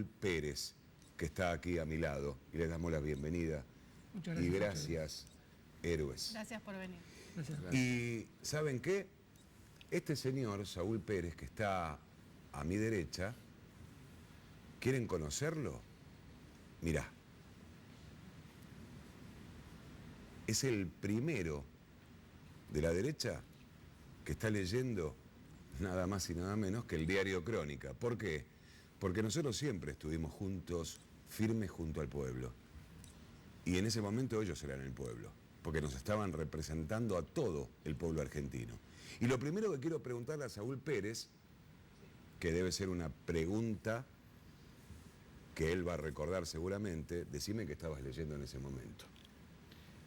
Pérez, que está aquí a mi lado, y le damos la bienvenida. Muchas gracias. Y gracias, héroes. Gracias por venir. Gracias. Y ¿saben qué? Este señor, Saúl Pérez, que está a mi derecha, ¿quieren conocerlo? Mirá. Es el primero de la derecha que está leyendo nada más y nada menos que el diario Crónica. ¿Por qué? Porque nosotros siempre estuvimos juntos, firmes junto al pueblo. Y en ese momento ellos eran el pueblo, porque nos estaban representando a todo el pueblo argentino. Y lo primero que quiero preguntarle a Saúl Pérez, que debe ser una pregunta que él va a recordar seguramente, decime qué estabas leyendo en ese momento.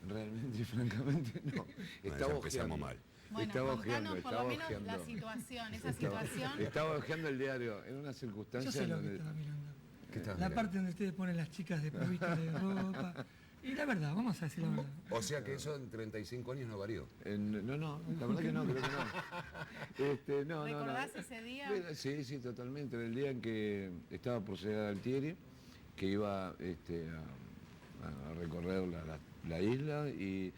Realmente y francamente no. Ya empezamos mal. Bueno, Estaba contanos ojeando, por lo menos la situación, esa situación. Estaba ojeando el diario en una circunstancia. Yo sé lo que donde... estaba mirando. ¿Qué estabas La mirando? parte donde ustedes ponen las chicas de provista de ropa. Y la verdad, vamos a decir la verdad. O sea que eso en 35 años no varió. No, la verdad que no, creo que no. ¿Recordás ese día? Sí, totalmente. Era el día en que estaba por llegar a Altieri, que iba a recorrer la isla, y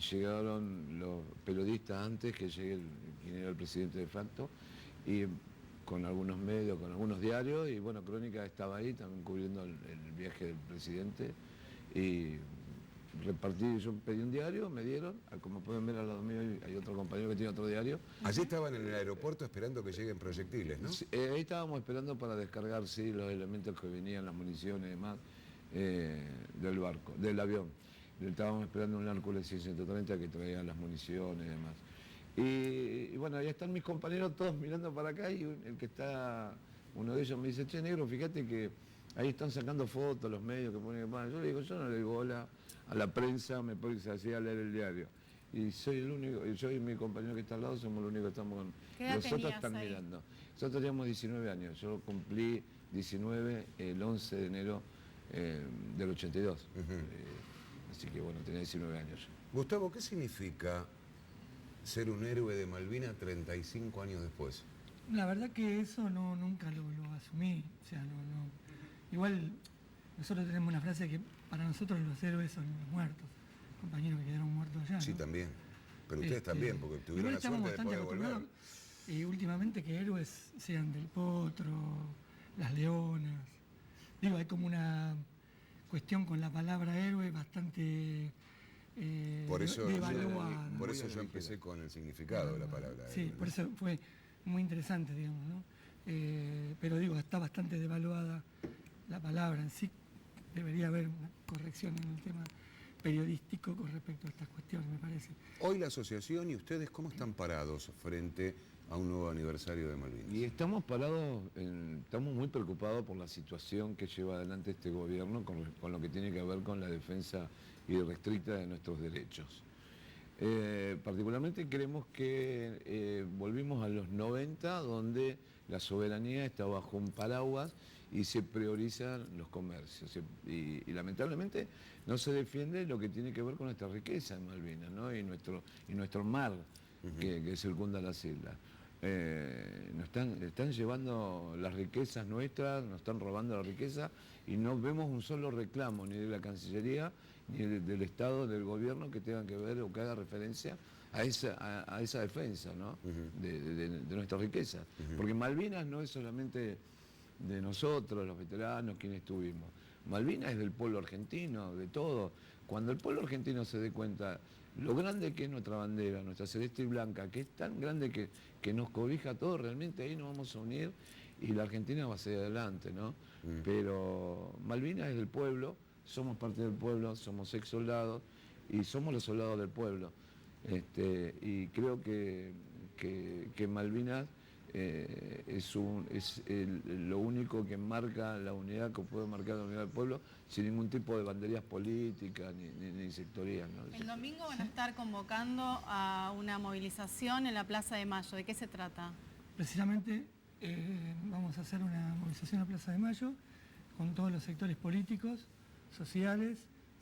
llegaron los periodistas antes que llegue quien era el presidente de facto, y con algunos medios, con algunos diarios, y bueno, Crónica estaba ahí también cubriendo el viaje del presidente, y repartí, yo pedí un diario, me dieron, como pueden ver al lado mío hay otro compañero que tiene otro diario. Allí estaban en el aeropuerto esperando que lleguen proyectiles, ¿no? Sí, ahí estábamos esperando para descargar, sí, los elementos que venían, las municiones y demás, del barco, del avión. Estábamos esperando un Hércules 130 que traía las municiones y demás. Y bueno, ahí están mis compañeros todos mirando para acá, y el que está, uno de ellos me dice: che, negro, fíjate que ahí están sacando fotos los medios que ponen. Yo le digo: yo no le digo hola a la prensa, me pongo así a leer el diario. Y soy el único, yo y mi compañero que está al lado somos los únicos que estamos con... ¿Qué edad Los otros tenías están ahí? mirando. Nosotros teníamos 19 años, yo cumplí 19 el 11 de enero del 82. Así que bueno, tenía 19 años. Gustavo, ¿qué significa ser un héroe de Malvinas 35 años después? La verdad que eso nunca lo asumí. O sea, Igual nosotros tenemos una frase que para nosotros los héroes son los muertos. Compañeros que quedaron muertos allá, ¿no? Sí, también. Pero ustedes también, porque tuvieron igual la estamos suerte de bastante poder volver. acostumbrados, y últimamente que héroes sean Del Potro, Las Leonas. Digo, hay como una cuestión con la palabra héroe bastante Por eso devaluada. yo empecé con el significado de la palabra. Sí, héroe, por ¿no? eso fue muy interesante, digamos, ¿no? Pero digo, está bastante devaluada la palabra en sí. Debería haber una corrección en el tema periodístico con respecto a estas cuestiones, me parece. Hoy la asociación y ustedes, ¿cómo están parados frente a un nuevo aniversario de Malvinas? Y estamos parados, estamos muy preocupados por la situación que lleva adelante este gobierno con lo que tiene que ver con la defensa irrestricta de nuestros derechos. Particularmente creemos que volvimos a los 90, donde la soberanía está bajo un paraguas y se priorizan los comercios. Y lamentablemente no se defiende lo que tiene que ver con nuestra riqueza en Malvinas, ¿no? y nuestro mar que circunda las islas. Nos están llevando las riquezas nuestras, nos están robando la riqueza, y no vemos un solo reclamo ni de la Cancillería ni del Estado, del gobierno, que tenga que ver o que haga referencia a esa defensa, ¿no? de nuestra riqueza. Porque Malvinas no es solamente de nosotros, los veteranos, quienes estuvimos. Malvinas es del pueblo argentino, de todo. Cuando el pueblo argentino se dé cuenta lo grande que es nuestra bandera, nuestra celeste y blanca, que es tan grande que nos cobija a todos, realmente ahí nos vamos a unir y la Argentina va a seguir adelante, ¿no? Pero Malvinas es del pueblo, somos parte del pueblo, somos ex soldados y somos los soldados del pueblo. Y creo que Malvinas es lo único que marca la unidad, que puede marcar la unidad del pueblo, sin ningún tipo de banderías políticas ni sectorías, ¿no? El domingo van a estar convocando a una movilización en la Plaza de Mayo. ¿De qué se trata? Precisamente vamos a hacer una movilización en la Plaza de Mayo con todos los sectores políticos, sociales,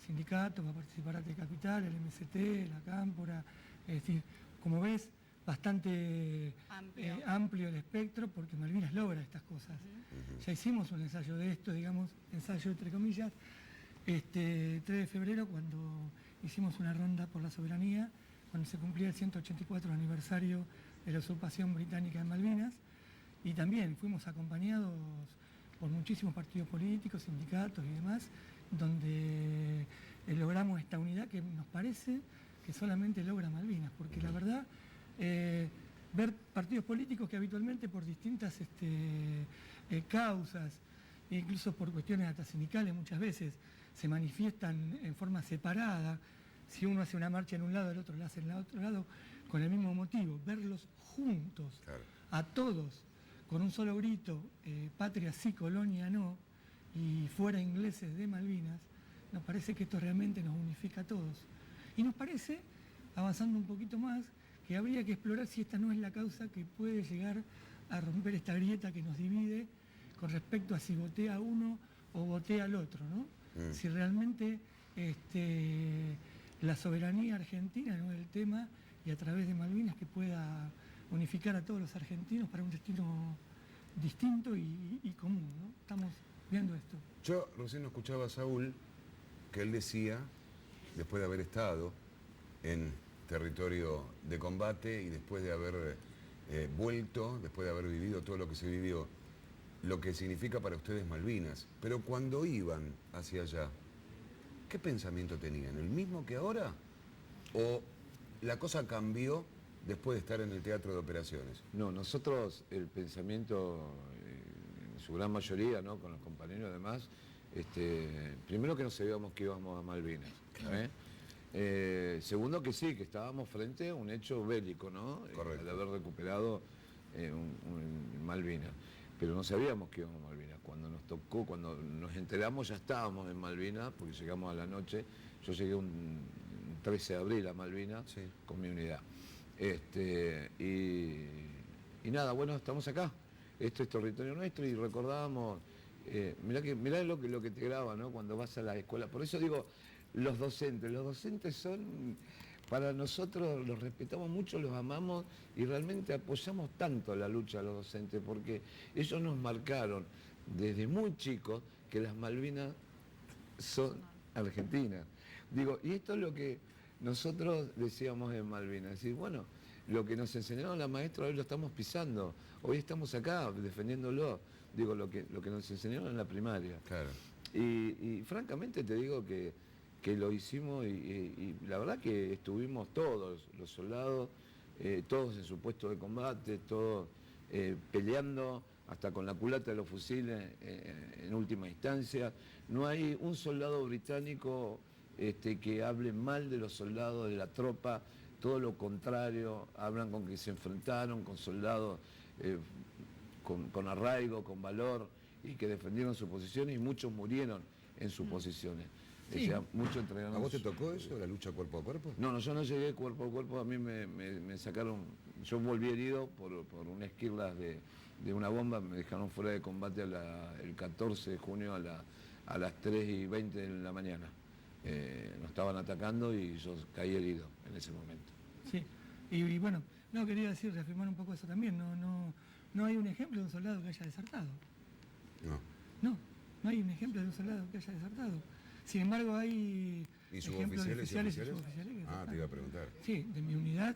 sindicatos, va a participar AT Capital, el MST, la Cámpora. Es decir, como ves, bastante amplio el espectro, porque Malvinas logra estas cosas. Ya hicimos un ensayo de esto, digamos, ensayo entre comillas, 3 de febrero, cuando hicimos una ronda por la soberanía, cuando se cumplía el 184 aniversario de la usurpación británica en Malvinas, y también fuimos acompañados por muchísimos partidos políticos, sindicatos y demás, donde logramos esta unidad que nos parece que solamente logra Malvinas, porque la verdad, ver partidos políticos que habitualmente por distintas causas, incluso por cuestiones hasta sindicales muchas veces, se manifiestan en forma separada. Si uno hace una marcha en un lado, el otro la hace en el otro lado, con el mismo motivo. Verlos juntos, claro, a todos, con un solo grito, patria sí, colonia no, y fuera ingleses de Malvinas, nos parece que esto realmente nos unifica a todos. Y nos parece, avanzando un poquito más, que habría que explorar si esta no es la causa que puede llegar a romper esta grieta que nos divide con respecto a si voté a uno o voté al otro, ¿no? Si realmente la soberanía argentina no es el tema, y a través de Malvinas que pueda unificar a todos los argentinos para un destino distinto y común, ¿no? Estamos viendo esto. Yo recién escuchaba a Saúl que él decía, después de haber estado en territorio de combate y después de haber vuelto, después de haber vivido todo lo que se vivió, lo que significa para ustedes Malvinas. Pero cuando iban hacia allá, ¿qué pensamiento tenían? ¿El mismo que ahora? ¿O la cosa cambió después de estar en el teatro de operaciones? No, nosotros el pensamiento, en su gran mayoría, ¿no?, con los compañeros además, primero que no sabíamos que íbamos a Malvinas. Segundo que sí, que estábamos frente a un hecho bélico, ¿no? Correcto. Al haber recuperado Malvinas. Pero no sabíamos que íbamos a Malvinas. Cuando nos tocó, cuando nos enteramos ya estábamos en Malvinas, porque llegamos a la noche. Yo llegué un 13 de abril a Malvinas, sí, con mi unidad. Y nada, bueno, estamos acá. Esto es territorio nuestro y recordábamos, mirá lo que te graba, ¿no?, cuando vas a la escuela. Por eso digo, los docentes son, para nosotros los respetamos mucho, los amamos y realmente apoyamos tanto la lucha de los docentes, porque ellos nos marcaron desde muy chicos que las Malvinas son argentinas. Digo, y esto es lo que nosotros decíamos en Malvinas, decir, bueno, lo que nos enseñaron la maestra hoy lo estamos pisando, hoy estamos acá defendiéndolo, digo, lo que nos enseñaron en la primaria. Claro. Y francamente te digo que lo hicimos y la verdad que estuvimos todos, los soldados, todos en su puesto de combate, todos peleando hasta con la culata de los fusiles en última instancia. No hay un soldado británico que hable mal de los soldados de la tropa, todo lo contrario, hablan con que se enfrentaron con soldados con arraigo, con valor, y que defendieron sus posiciones y muchos murieron en sus posiciones. Sí. O sea, mucho entregaron. ¿A vos te tocó eso, la lucha cuerpo a cuerpo? No, yo no llegué cuerpo a cuerpo, a mí me sacaron, yo volví herido por una esquirla de una bomba, me dejaron fuera de combate el 14 de junio a las 3:20 de la mañana. Nos estaban atacando y yo caí herido en ese momento. Sí, y bueno, no quería decir, reafirmar un poco eso también, no hay un ejemplo de un soldado que haya desertado. No hay un ejemplo de un soldado que haya desertado. Sin embargo, hay ejemplos de oficiales y suboficiales que te iba a preguntar. Sí, de mi unidad,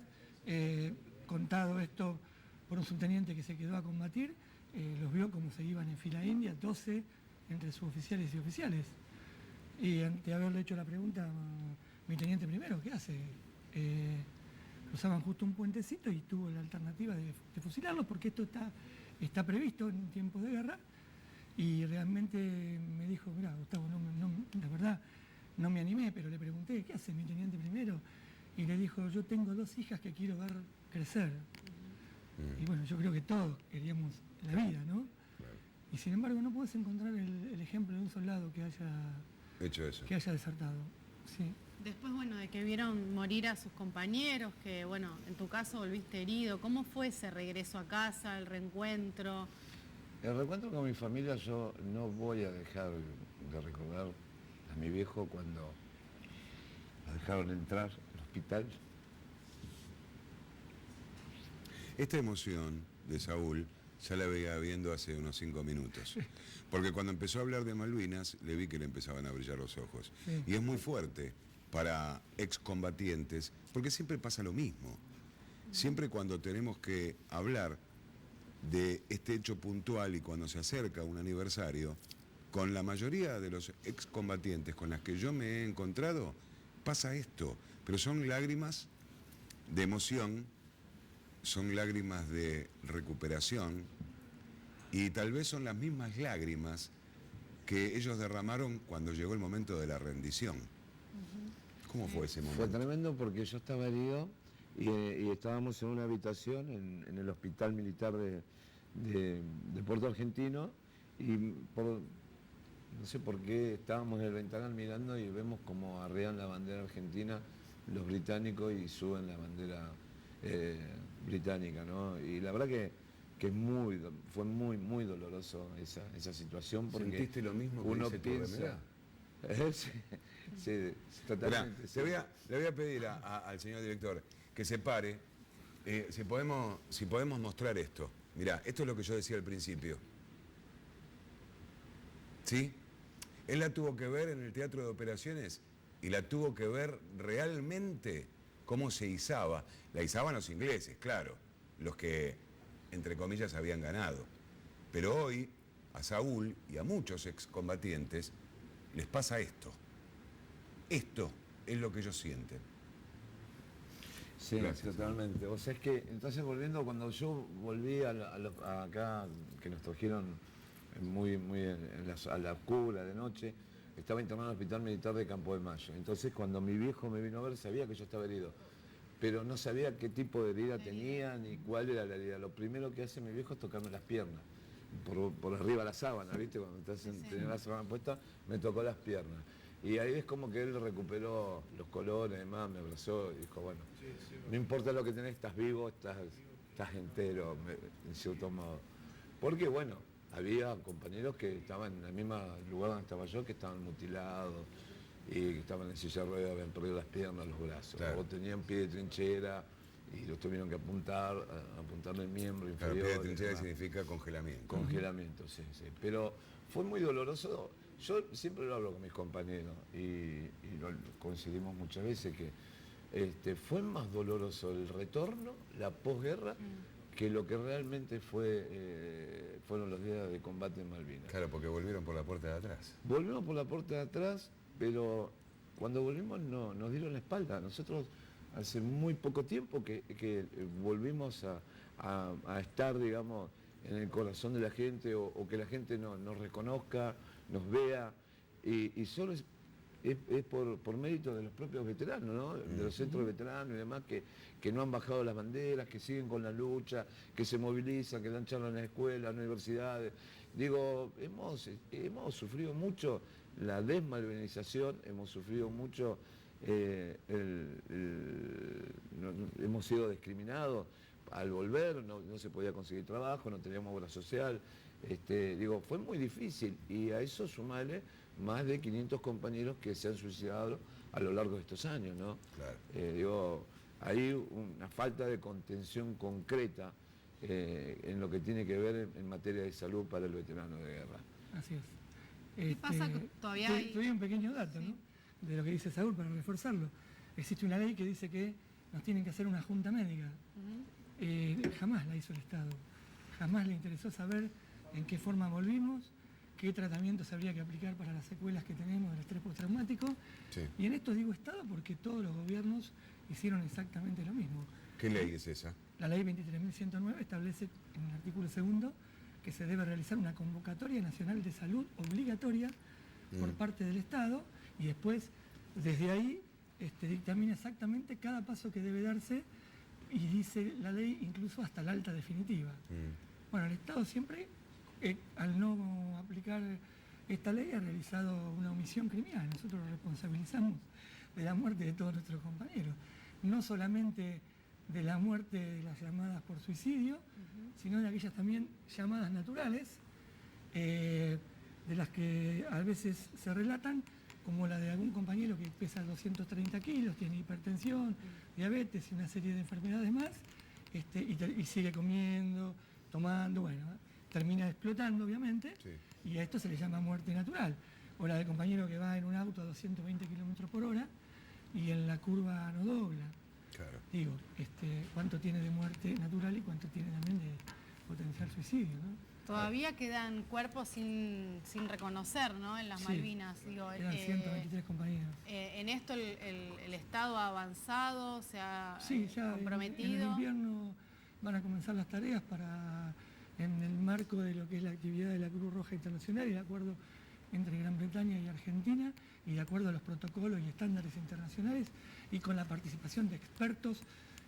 contado esto por un subteniente que se quedó a combatir, los vio como se iban en fila india, 12 entre suboficiales y oficiales. Y ante haberle hecho la pregunta, mi teniente primero, ¿qué hace? Cruzaban justo un puentecito y tuvo la alternativa de fusilarlos, porque esto está previsto en tiempos de guerra. Y realmente me dijo, mira, Gustavo, la verdad no me animé, pero le pregunté, ¿qué hace mi teniente primero? Y le dijo, yo tengo 2 hijas que quiero ver crecer. Y bueno, yo creo que todos queríamos la vida, ¿no? Claro. Y sin embargo no puedes encontrar el ejemplo de un soldado que haya hecho eso, que haya desertado. Sí. Después, bueno, de que vieron morir a sus compañeros, que bueno, en tu caso volviste herido, ¿cómo fue ese regreso a casa, el reencuentro? El reencuentro con mi familia, yo no voy a dejar de recordar a mi viejo cuando lo dejaron entrar al hospital. Esta emoción de Saúl ya la veía viendo hace unos 5 minutos. Porque cuando empezó a hablar de Malvinas, le vi que le empezaban a brillar los ojos. Sí. Y es muy fuerte para excombatientes, porque siempre pasa lo mismo. Siempre cuando tenemos que hablar de este hecho puntual y cuando se acerca un aniversario, con la mayoría de los excombatientes con las que yo me he encontrado, pasa esto. Pero son lágrimas de emoción, son lágrimas de recuperación y tal vez son las mismas lágrimas que ellos derramaron cuando llegó el momento de la rendición. ¿Cómo fue ese momento? Fue tremendo porque yo estaba herido y estábamos en una habitación en el Hospital Militar de Puerto Argentino y no sé por qué estábamos en el ventanal mirando y vemos como arrian la bandera argentina los británicos y suben la bandera británica, ¿no? Y la verdad que fue muy doloroso esa situación porque ¿Sentiste lo mismo que uno dice tu piensa... remera? Sí, totalmente. Mirá, Sí. le voy a pedir al señor director que se pare, si podemos mostrar esto. Mirá, esto es lo que yo decía al principio. ¿Sí? Él la tuvo que ver en el teatro de operaciones y la tuvo que ver realmente cómo se izaba. La izaban los ingleses, claro, los que, entre comillas, habían ganado. Pero hoy, a Saúl y a muchos excombatientes, les pasa esto. Esto es lo que ellos sienten. Sí, Gracias. totalmente. O sea, es que, entonces volviendo, cuando yo volví a acá, que nos trajeron a la oscura de noche, estaba internado en el Hospital Militar de Campo de Mayo. Entonces, cuando mi viejo me vino a ver, sabía que yo estaba herido, pero no sabía qué tipo de herida tenía ni cuál era la herida. Lo primero que hace mi viejo es tocarme las piernas, por arriba de la sábana, ¿viste? Cuando tenía la sábana puesta, me tocó las piernas. Y ahí es como que él recuperó los colores, además me abrazó y dijo, bueno, no importa lo que tenés, estás vivo, estás entero, en cierto modo. Porque bueno, había compañeros que estaban en el mismo lugar donde estaba yo, que estaban mutilados y que estaban en silla de ruedas, habían perdido las piernas, los brazos. Claro. O tenían pie de trinchera y los tuvieron que apuntarle el miembro Claro, inferior. pie de trinchera y demás. significa congelamiento. Congelamiento, sí. Pero fue muy doloroso. Yo siempre lo hablo con mis compañeros y coincidimos muchas veces que fue más doloroso el retorno, la posguerra, que lo que realmente fueron los días de combate en Malvinas. Claro, porque volvieron por la puerta de atrás. Volvimos por la puerta de atrás, pero cuando volvimos nos dieron la espalda. Nosotros hace muy poco tiempo que volvimos a estar, digamos, en el corazón de la gente o que la gente nos reconozca, nos vea, y solo es por mérito de los propios veteranos, ¿no? De los centros de veteranos y demás que no han bajado las banderas, que siguen con la lucha, que se movilizan, que dan charlas en las escuelas, en las universidades. Digo, hemos sufrido mucho la desmalvinización, hemos sufrido mucho, hemos sido discriminados al volver, no se podía conseguir trabajo, no teníamos obra social. Digo, fue muy difícil y a eso sumarle más de 500 compañeros que se han suicidado a lo largo de estos años, ¿no? Claro. Digo, hay una falta de contención concreta en lo que tiene que ver en materia de salud para el veterano de guerra. Así es. ¿Qué pasa que todavía hay? Te doy un pequeño dato, Sí. ¿no? De lo que dice Saúl para reforzarlo. Existe una ley que dice que nos tienen que hacer una junta médica. Jamás la hizo el Estado. Jamás le interesó saber en qué forma volvimos, qué tratamientos habría que aplicar para las secuelas que tenemos del estrés postraumático. Sí. Y en esto digo Estado porque todos los gobiernos hicieron exactamente lo mismo. ¿Qué ley es esa? La ley 23.109 establece en el artículo 2 que se debe realizar una convocatoria nacional de salud obligatoria por parte del Estado y después, desde ahí, dictamina exactamente cada paso que debe darse y dice la ley incluso hasta la alta definitiva. Bueno, el Estado siempre, al no aplicar esta ley, ha realizado una omisión criminal. Nosotros lo responsabilizamos de la muerte de todos nuestros compañeros. No solamente de la muerte de las llamadas por suicidio, sino de aquellas también llamadas naturales, de las que a veces se relatan, como la de algún compañero que pesa 230 kilos, tiene hipertensión, diabetes y una serie de enfermedades más, y sigue comiendo, tomando, bueno, termina explotando obviamente, Sí. y a esto se le llama muerte natural. O la del compañero que va en un auto a 220 kilómetros por hora y en la curva no dobla. Claro. Digo, cuánto tiene de muerte natural y cuánto tiene también de potencial suicidio, ¿no? Todavía quedan cuerpos sin reconocer, ¿no? En las Sí, Malvinas. Digo, Quedan 123 compañeros. en esto el Estado ha avanzado, se ha Sí, ya en el comprometido. invierno van a comenzar las tareas en el marco de lo que es la actividad de la Cruz Roja Internacional y el acuerdo entre Gran Bretaña y Argentina, y de acuerdo a los protocolos y estándares internacionales, y con la participación de expertos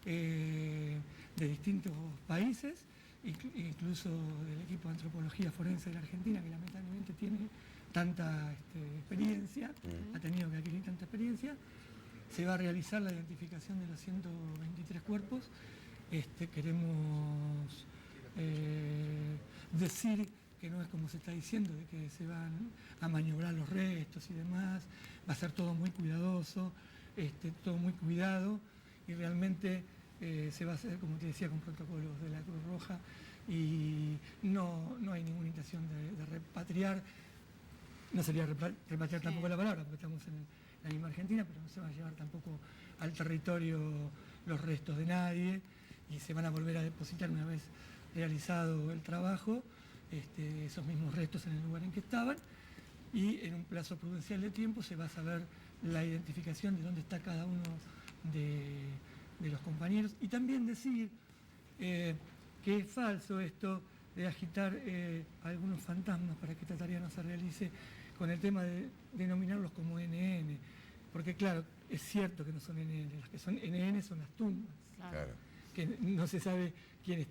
de distintos países, incluso del equipo de antropología forense de la Argentina, que lamentablemente tiene tanta experiencia, ha tenido que adquirir tanta experiencia. Se va a realizar la identificación de los 123 cuerpos. Queremos decir que no es como se está diciendo, de que se van a maniobrar los restos y demás. Va a ser todo muy cuidadoso, todo muy cuidado, y realmente se va a hacer, como te decía, con protocolos de la Cruz Roja, y no hay ninguna intención de repatriar. No sería repatriar tampoco la palabra, porque estamos en la misma Argentina, pero no se van a llevar tampoco al territorio los restos de nadie, y se van a volver a depositar una vez realizado el trabajo, esos mismos restos en el lugar en que estaban, y en un plazo prudencial de tiempo se va a saber la identificación de dónde está cada uno de los compañeros. Y también decir que es falso esto de agitar algunos fantasmas para que esta tarea no se realice con el tema de denominarlos como NN, porque claro, es cierto que no son NN, las que son NN son las tumbas, Claro. que no se sabe ¿Quiénes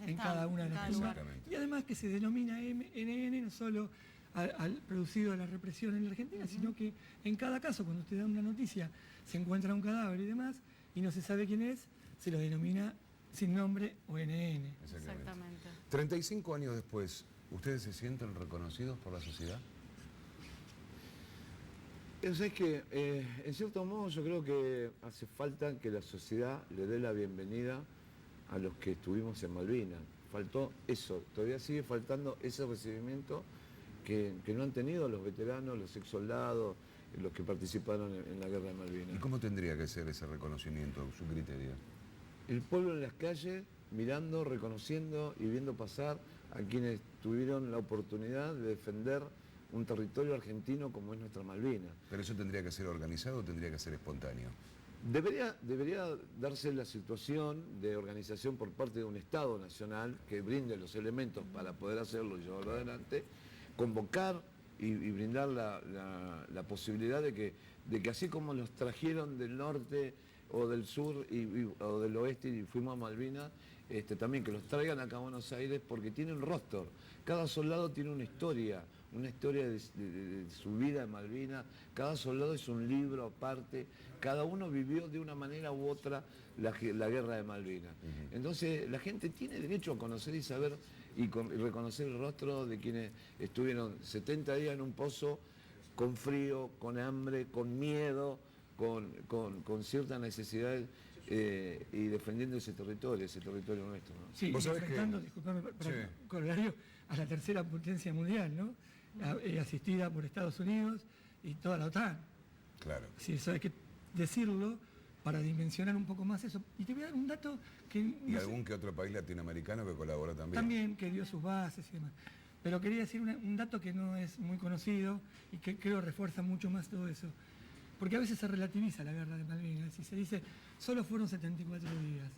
en están cada una de en las cada tumbas. lugar? Y además que se denomina NN no solo al producido de la represión en la Argentina, sino que en cada caso, cuando usted da una noticia, se encuentra un cadáver y demás, y no se sabe quién es, se lo denomina sin nombre o NN. Exactamente. 35 años después, ¿ustedes se sienten reconocidos por la sociedad? Es que, en cierto modo, yo creo que hace falta que la sociedad le dé la bienvenida a los que estuvimos en Malvinas. Faltó eso, todavía sigue faltando ese recibimiento que no han tenido los veteranos, los ex soldados, los que participaron en la guerra de Malvinas. ¿Y cómo tendría que ser ese reconocimiento, su criterio? El pueblo en las calles, mirando, reconociendo y viendo pasar a quienes tuvieron la oportunidad de defender un territorio argentino como es nuestra Malvinas. ¿Pero eso tendría que ser organizado o tendría que ser espontáneo? Debería darse la situación de organización por parte de un Estado nacional que brinde los elementos para poder hacerlo y llevarlo adelante, convocar y brindar la posibilidad de que así como nos trajeron del norte o del sur o del oeste y fuimos a Malvinas, también que los traigan acá a Buenos Aires porque tienen rostro. Cada soldado tiene una historia de su vida en Malvinas, cada soldado es un libro aparte, cada uno vivió de una manera u otra la guerra de Malvinas. Entonces la gente tiene derecho a conocer y saber y reconocer el rostro de quienes estuvieron 70 días en un pozo con frío, con hambre, con miedo, con ciertas necesidades y defendiendo ese territorio nuestro, ¿no? Sí, Vos y sabés que- enfrentando, disculpame, Sí. corolario, a la tercera potencia mundial, ¿no? Asistida por Estados Unidos y toda la OTAN. Claro. Sí, eso hay que decirlo para dimensionar un poco más eso. Y te voy a dar un dato que... Y no sé, algún que otro país latinoamericano que colaboró también. también que dio sus bases y demás. Pero quería decir un dato que no es muy conocido y que creo refuerza mucho más todo eso. Porque a veces se relativiza la guerra de Malvinas y se dice, solo fueron 74 días.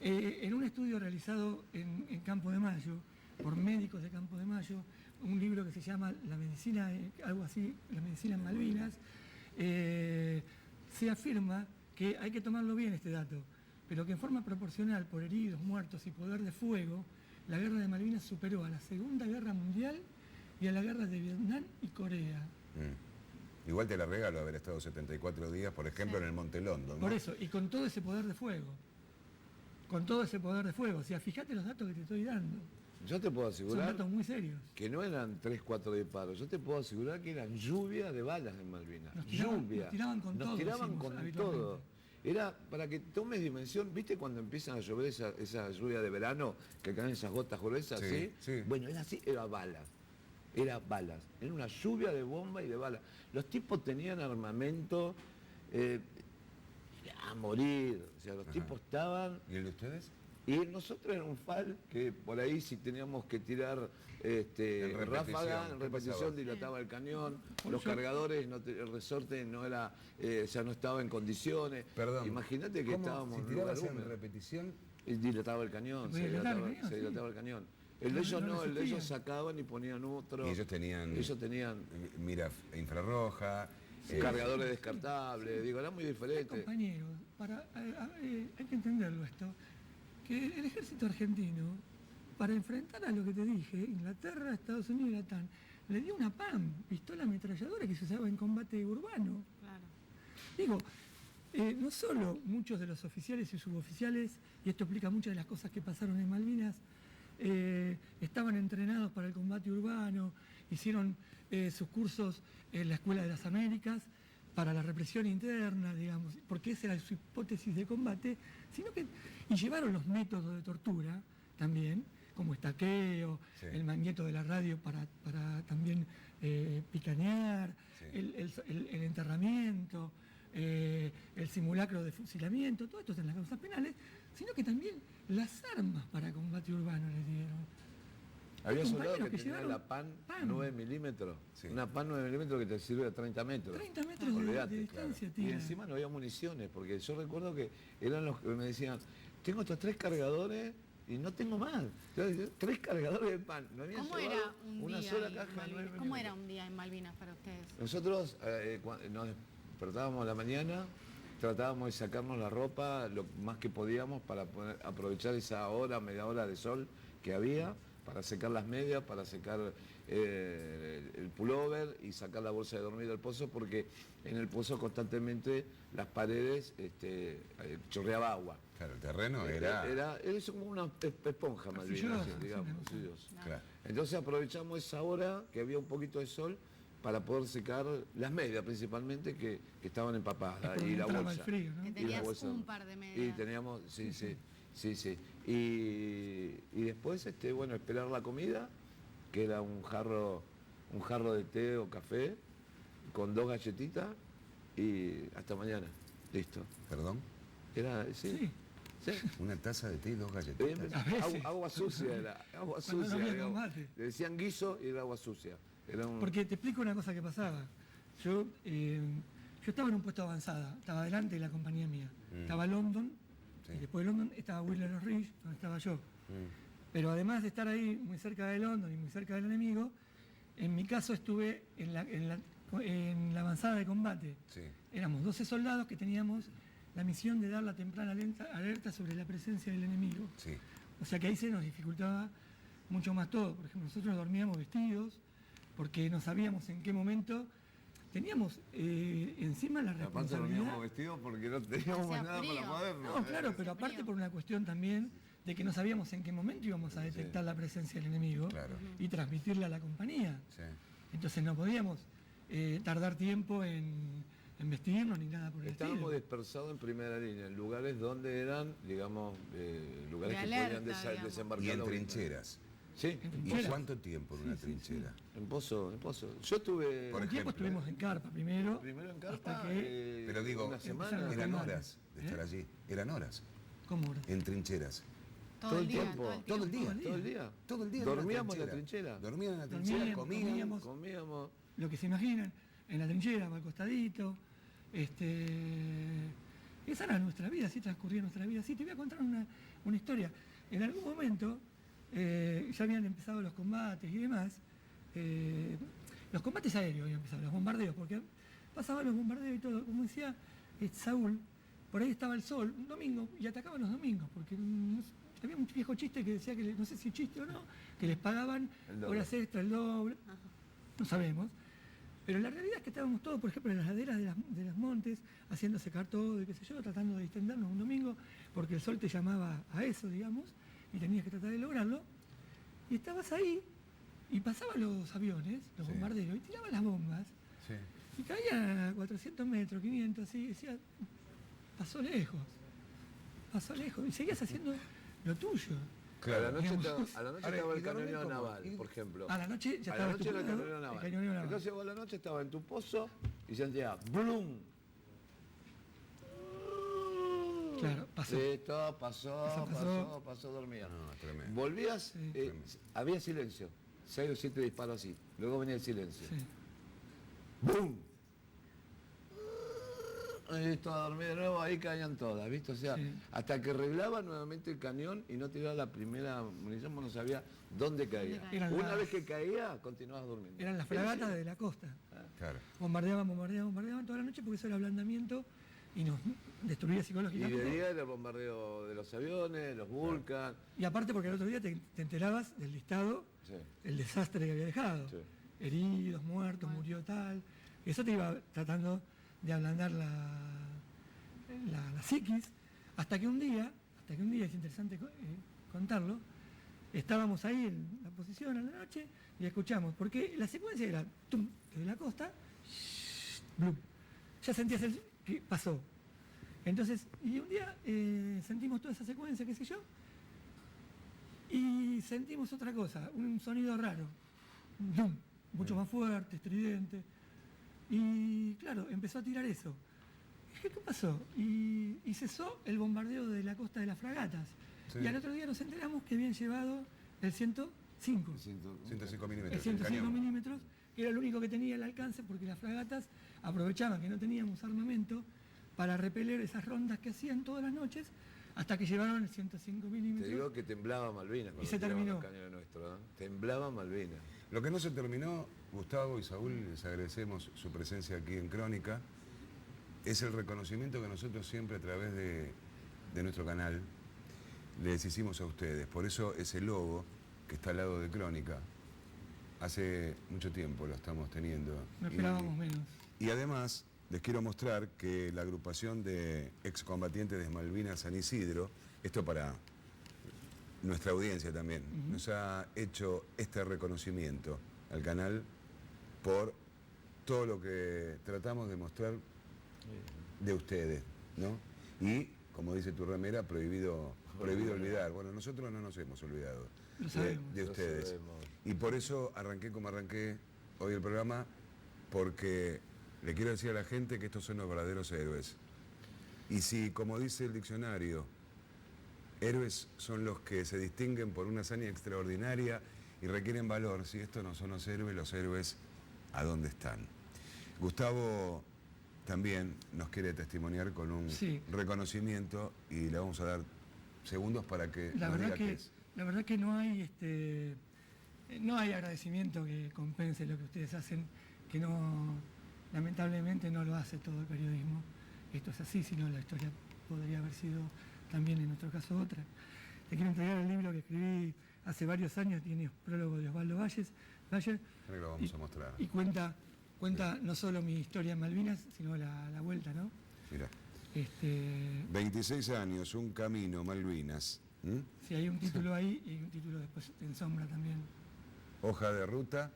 En un estudio realizado en Campo de Mayo, por médicos de Campo de Mayo, un libro que se llama La medicina, algo así, La medicina en Malvinas, se afirma que hay que tomarlo bien este dato, pero que en forma proporcional por heridos, muertos y poder de fuego, la guerra de Malvinas superó a la Segunda Guerra Mundial y a la guerra de Vietnam y Corea. Igual te la regalo haber estado 74 días, por ejemplo, en el Monte London, ¿no? Por eso, y con todo ese poder de fuego. Con todo ese poder de fuego. O sea, fíjate los datos que te estoy dando. Yo te puedo Son asegurar datos muy serios. que no eran 3, 4 disparos, yo te puedo asegurar que eran lluvia de balas en Malvinas. Nos tiraban- lluvia. nos tiraban con todo, Nos tiraban decimos con habitualmente. todo. Era para que tomes dimensión, ¿viste cuando empiezan a llover esa lluvia de verano, que caen esas gotas gruesas? Sí, ¿Sí? sí. Bueno, era así, era balas. Era balas. Era una lluvia de bomba y de balas. Los tipos tenían armamento a morir. O sea, los tipos estaban... ¿Y el de ustedes? Y nosotros era un FAL que por ahí si teníamos que tirar repetición, ráfaga, en ¿qué repetición pasaba? dilataba el cañón, los cargadores, el resorte no era, ya no estaba en condiciones. Perdón. Imagínate que ¿cómo? estábamos Si en un lugar tirabas en húmedo. repetición, Y dilataba el cañón, ¿Se podía dilatar el cañón? se Sí. dilataba el cañón. El de No, ellos no no, el de ellos resistían. sacaban y ponían otro. y ellos tenían mira infrarroja, cargadores descartables, digo, era muy diferente. Compañeros, hay que entenderlo esto, que el ejército argentino, para enfrentar a lo que te dije, Inglaterra, Estados Unidos y la OTAN, le dio una PAM, pistola ametralladora que se usaba en combate urbano. Claro. Digo, no solo muchos de los oficiales y suboficiales, y esto explica muchas de las cosas que pasaron en Malvinas, estaban entrenados para el combate urbano, hicieron sus cursos en la Escuela de las Américas para la represión interna, digamos, porque esa era su hipótesis de combate, y llevaron los métodos de tortura también, como estaqueo, Sí. el magneto de la radio para también picanear, Sí. el enterramiento, el simulacro de fusilamiento, todo esto es en las causas penales, sino que también las armas para combate urbano les dieron. Había Hay soldados que compañeros que tenían llevaron la PAN PAN. 9 milímetros. Sí. Una PAN 9 milímetros que te sirve a 30 metros. 30 metros de Olvídate, distancia Y tiene. encima no había municiones, porque yo recuerdo que eran los que me decían, tengo estos 3 cargadores y no tengo más. Entonces, 3 cargadores de PAN. No habían ¿Cómo llevado era un una día sola ahí en caja de 9 Malvinas? ¿Cómo era milímetros. un día en Malvinas para ustedes? Nosotros nos despertábamos a la mañana, tratábamos de sacarnos la ropa lo más que podíamos para poder aprovechar esa hora, media hora de sol que había, para secar las medias, para secar el pullover y sacar la bolsa de dormir del pozo, porque en el pozo constantemente las paredes chorreaba agua. claro, el terreno era... Era como una esponja, Malvinas, Arcillosa, digamos. sí, arcillosa. Claro. Entonces aprovechamos esa hora que había un poquito de sol para poder secar las medias principalmente que estaban empapadas Es por y la entraba bolsa. el frío, ¿no? Que Y la tenías bolsa. un par de Y medias. teníamos, sí. Y después, bueno, esperar la comida, que era un jarro de té o café con 2 galletitas y hasta mañana. Listo. Perdón, Era, Sí. sí. una taza de té y 2 galletitas. A veces. Agua sucia era, agua Cuando no sucia. había digamos. combate. Le decían guiso y era agua sucia. Era un... Porque te explico una cosa que pasaba. Yo estaba en un puesto avanzada, estaba delante de la compañía mía. Estaba London, Sí. y después de London estaba Wheeler Ridge, donde estaba yo. Mm. Pero además de estar ahí muy cerca de London y muy cerca del enemigo, en mi caso estuve en la avanzada de combate. Sí. Éramos 12 soldados que teníamos la misión de dar la temprana alerta sobre la presencia del enemigo. Sí. O sea que ahí se nos dificultaba mucho más todo. Por ejemplo, nosotros dormíamos vestidos porque no sabíamos en qué momento. Teníamos encima la Aparte responsabilidad. dormíamos vestidos porque no teníamos Hacía más nada frío. para poder. No, claro, pero aparte frío. por una cuestión también de que no sabíamos en qué momento íbamos a detectar la presencia del enemigo Claro. y transmitirla a la compañía. Sí. Entonces no podíamos tardar tiempo en vestirnos ni nada por el Estábamos estilo. dispersados en primera línea, en lugares donde eran, digamos, lugares De que alerta, podían digamos. desembarcar. Y en los- trincheras. Sí, En ¿Y trincheras. cuánto tiempo en una trinchera? en pozo. Yo estuve Por Un tiempo ejemplo, estuvimos en carpa primero, primero en hasta carpa, que... Pero digo, una empezaron semana. a eran combate. horas de estar allí. Eran horas ¿Cómo? en trincheras. Todo el día. tiempo. Todo el día. Todo el día. Todo el día en una Dormíamos en la trinchera. Dormían en la trinchera, Dormíamos, comían. comíamos. Comíamos. Lo que se imaginan, en la trinchera, al costadito. Esa era nuestra vida, así transcurría nuestra vida. Sí, te voy a contar una historia. En algún momento ya habían empezado los combates y demás. Los combates aéreos habían empezado, los bombardeos, porque pasaban los bombardeos y todo. Como decía Saúl, por ahí estaba el sol un domingo y atacaban los domingos, porque había un viejo chiste que decía que, no sé si chiste o no, que les pagaban El doble. horas extra, el doble. No sabemos. Pero la realidad es que estábamos todos, por ejemplo, en las laderas de los montes, haciendo secar todo y qué sé yo, tratando de distendernos un domingo, porque el sol te llamaba a eso, digamos, y tenías que tratar de lograrlo. Y estabas ahí, y pasaban los aviones, los Sí. bombarderos, y tiraban las bombas, Sí. y caían a 400 metros, 500, así, y decía, pasó lejos. Pasó lejos. Y seguías haciendo lo tuyo. Claro. A la noche Digamos. estaba Ahora, el ¿y dormir cañoneo cómo? naval, ¿Y- por ejemplo. A la noche ya A la estaba noche era el cañoneo el naval. cañoneo naval. Entonces vos a la noche estabas en tu pozo y sentías ¡blum! Claro, pasó. Listo, pasó, dormía. No, tremendo. Volvías, Sí. había silencio. 6 o 7 disparos así. Luego venía el silencio. Sí. ¡Bum! Listo, a dormir de nuevo, ahí caían todas, ¿viste? O sea, Sí. hasta que reglaba nuevamente el cañón y no tiraba la primera munición, no sabía dónde caía. Eran Una las- vez que caía, continuabas durmiendo. Eran las fragatas de la costa. Claro. Bombardeaban toda la noche porque eso era ablandamiento y nos destruía Y psicológicamente. de día era el bombardeo de los aviones, los Vulcan. Y aparte porque el otro día te enterabas del listado, Sí. el desastre que había dejado. Sí. Heridos, muertos, murió tal. Eso te iba tratando de ablandar la psiquis, hasta que un día, es interesante contarlo, estábamos ahí en la posición a la noche y escuchamos, porque la secuencia era tum, desde la costa, blum. Ya sentías que pasó. Entonces, y un día sentimos toda esa secuencia, qué sé yo, y sentimos otra cosa, un sonido raro, ¡dum!, mucho más fuerte, estridente. Y claro, empezó a tirar eso. Dije, ¿qué pasó? Y cesó el bombardeo de la costa de las fragatas. Sí. Y al otro día nos enteramos que habían llevado el 105. 105 El milímetros. 105 cañón. milímetros, que era lo único que tenía el alcance porque las fragatas aprovechaban que no teníamos armamento para repeler esas rondas que hacían todas las noches hasta que llevaron el 105 Te milímetros. digo que temblaba Malvinas cuando se tiraban terminó. los cañones nuestros, ¿eh? Temblaba Malvinas. Lo que no se terminó, Gustavo y Saúl, les agradecemos su presencia aquí en Crónica, es el reconocimiento que nosotros siempre a través de nuestro canal les hicimos a ustedes. Por eso ese logo que está al lado de Crónica, hace mucho tiempo lo estamos teniendo. No esperábamos menos. Y además les quiero mostrar que la agrupación de excombatientes de Malvinas San Isidro, esto para nuestra audiencia también, nos ha hecho este reconocimiento al canal por todo lo que tratamos de mostrar de ustedes, ¿no? Y, como dice tu remera, prohibido olvidar. Bueno, nosotros no nos hemos olvidado Lo sabemos. de Lo ustedes. sabemos. Y por eso arranqué como arranqué hoy el programa, porque le quiero decir a la gente que estos son los verdaderos héroes. Y si, como dice el diccionario, héroes son los que se distinguen por una hazaña extraordinaria y requieren valor, si estos no son los héroes, ¿a dónde están? Gustavo también nos quiere testimoniar con un Sí. reconocimiento y le vamos a dar segundos para que La nos verdad diga qué es. que no hay no hay agradecimiento que compense lo que ustedes hacen, que no, lamentablemente no lo hace todo el periodismo. Esto es así, si no la historia podría haber sido también en nuestro caso otra. Te quiero entregar el libro que escribí hace varios años, tiene prólogo de Osvaldo Bayer, Ahora lo vamos a mostrar. y cuenta no solo mi historia en Malvinas, sino la vuelta, ¿no? Mira, Este, 26 años, un camino, Malvinas. ¿Mm? sí, hay un título ahí y un título después en sombra también. Hoja de ruta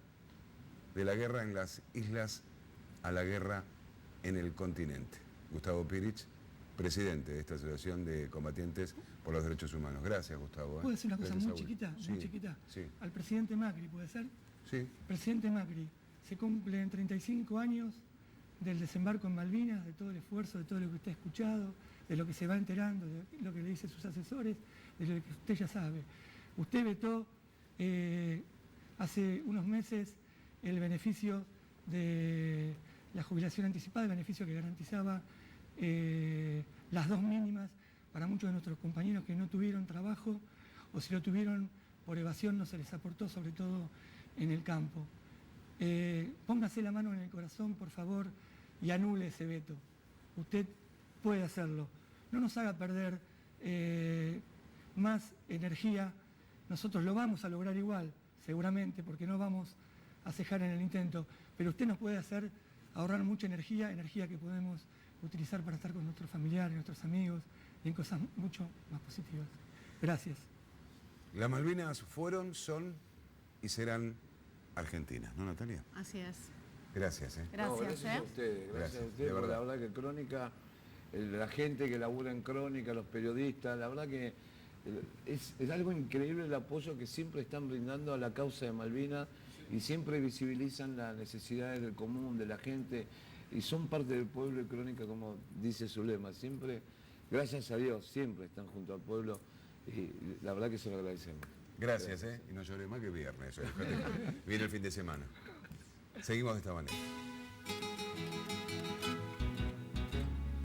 de la guerra en las islas a la guerra en el continente. Gustavo Pirich, presidente de esta Asociación de Combatientes por los Derechos Humanos. Gracias, Gustavo. ¿Puedo decir una cosa Gracias, muy Saúl. chiquita? Sí, Muy chiquita. Sí, Al presidente Macri, ¿puede ser? sí. Presidente Macri, se cumplen 35 años del desembarco en Malvinas, de todo el esfuerzo, de todo lo que usted ha escuchado, de lo que se va enterando, de lo que le dicen sus asesores, de lo que usted ya sabe. Usted vetó hace unos meses el beneficio de la jubilación anticipada, el beneficio que garantizaba las 2 mínimas para muchos de nuestros compañeros que no tuvieron trabajo o si lo tuvieron por evasión no se les aportó, sobre todo en el campo. Póngase la mano en el corazón, por favor, y anule ese veto. Usted puede hacerlo. No nos haga perder más energía. Nosotros lo vamos a lograr igual, seguramente, porque no vamos a cejar en el intento, pero usted nos puede hacer ahorrar mucha energía que podemos utilizar para estar con nuestros familiares, nuestros amigos, y en cosas mucho más positivas. Gracias. Las Malvinas fueron, son y serán argentinas, ¿no, Natalia? Así es. Gracias, Gracias, No, gracias a ustedes, Gracias, gracias a de ustedes, porque verdad. la verdad que Crónica la gente que labura en Crónica, los periodistas, la verdad que es algo increíble el apoyo que siempre están brindando a la causa de Malvinas y siempre visibilizan las necesidades del común, de la gente, y son parte del pueblo de Crónica, como dice su lema, siempre, gracias a Dios, siempre están junto al pueblo y la verdad que se lo agradecemos. Gracias, y no lloré más que viernes. Viene el fin de semana. Seguimos de esta manera.